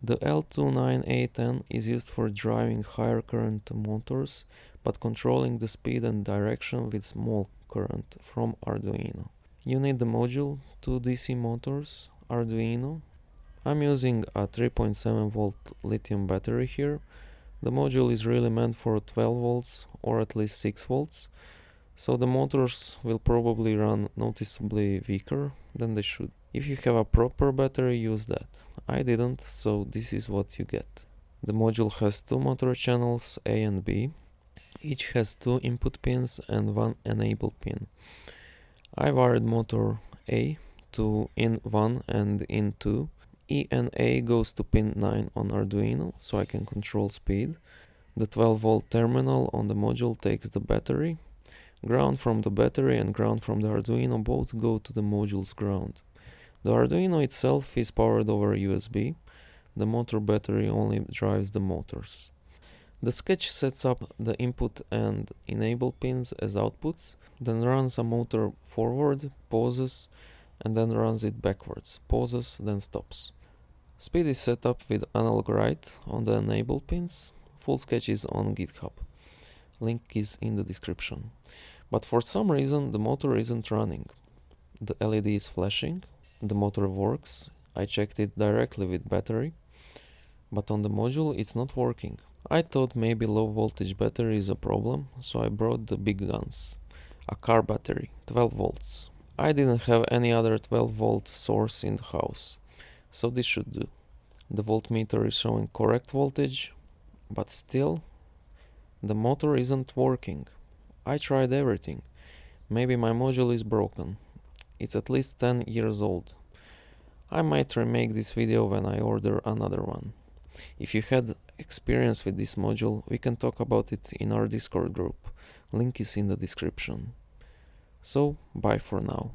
The L298N is used for driving higher current motors, but controlling the speed and direction with small current from Arduino. You need the module, 2 DC motors, Arduino. I'm using a 3.7 volt lithium battery here. The module is really meant for 12 volts or at least 6 volts, so the motors will probably run noticeably weaker than they should. If you have a proper battery, use that. I didn't, so this is what you get. The module has 2 motor channels A and B. Each has 2 input pins and 1 enable pin. I wired motor A to in 1 and in 2. E and A goes to pin 9 on Arduino, so I can control speed. The 12 volt terminal on the module takes the battery. Ground from the battery and ground from the Arduino both go to the module's ground. The Arduino itself is powered over USB. The motor battery only drives the motors. The sketch sets up the input and enable pins as outputs, then runs a motor forward, pauses, and then runs it backwards, pauses, then stops. Speed is set up with analog write on the enable pins. Full sketch is on GitHub. Link is in the description. But for some reason the motor isn't running. The LED is flashing, the motor works, I checked it directly with battery, but on the module it's not working. I thought maybe low voltage battery is a problem, so I brought the big guns. A car battery, 12 volts. I didn't have any other 12 volt source in the house, so this should do. The voltmeter is showing correct voltage, but still the motor isn't working. I tried everything. Maybe my module is broken. It's at least 10 years old. I might remake this video when I order another one. If you had experience with this module, we can talk about it in our Discord group. Link is in the description. So, bye for now.